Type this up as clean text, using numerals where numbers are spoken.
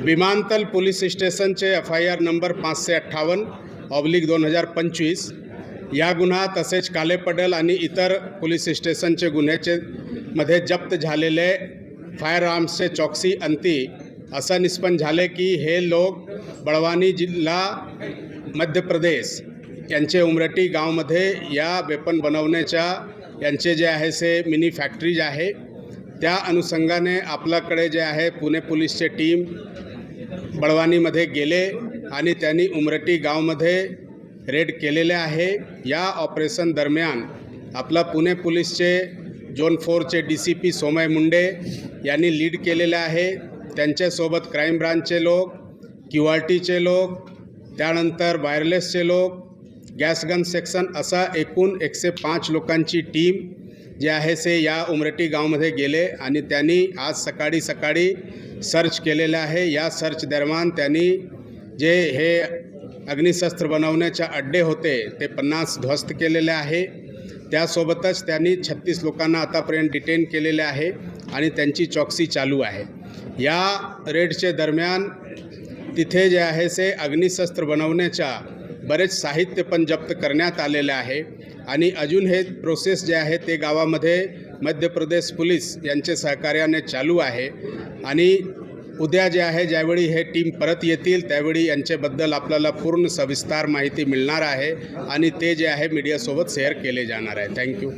विमानतल पोलीस स्टेशनचे FIR number 558/2025 या गुन्हा तसेच कालेपडल आणि इतर पोलीस स्टेशनचे गुन्ह्याचे मध्ये जप्त झालेले फायर आर्म्सचे चौकसी अंती असं निष्पन्न झाले की हे लोक बळवानी जिल्हा मध्य प्रदेश यांचे उमरटी गावमध्ये या वेपन बनवण्याच्या यांचे जे आहे से मिनी फॅक्टरीज आहे त्या अनुषंगाने आपल्याकडे जे आहे पुणे पोलीसचे टीम बळवानीमध्ये गेले आणि त्यांनी उमरटी गावमध्ये रेड केलेले आहे। या ऑपरेशन दरम्यान आपला पुणे पोलीसचे झोन 4चे DCP सोमय मुंडे यांनी लीड केलेले आहे। त्यांच्यासोबत क्राईम ब्रांचचे लोक, QRTचे लोक, त्यानंतर वायरलेसचे लोक, गॅस गन सेक्शन असा एकूण 105 लोकांची टीम जे आहे से या उमरटी गावमध्ये गेले आणि त्यांनी आज सकाळी सर्च केलेलं आहे। या सर्च दरम्यान त्यांनी जे हे अग्निशस्त्र बनवण्याच्या अड्डे होते ते 50 ध्वस्त केलेले आहे। त्यासोबतच त्यांनी 36 लोकांना आतापर्यंत डिटेन केलेले आहे आणि त्यांची चौकसी चालू आहे। या रेडचे दरम्यान तिथे जे आहे से अग्निशस्त्र बनवण्याच्या बरेच साहित्य पण जप्त करण्यात आलेले आहे आणि अजून हे प्रोसेस जे आहे ते गावामध्ये मध्य प्रदेश पोलीस यांचे सहकार्याने चालू आहे आणि उद्या जे आहे ज्यावेळी हे टीम परत येतील त्यावेळी यांच्याबद्दल आपल्याला पूर्ण सविस्तर माहिती मिळणार आहे आणि ते जे आहे मीडियासोबत शेअर केले जाणार आहे। थँक्यू।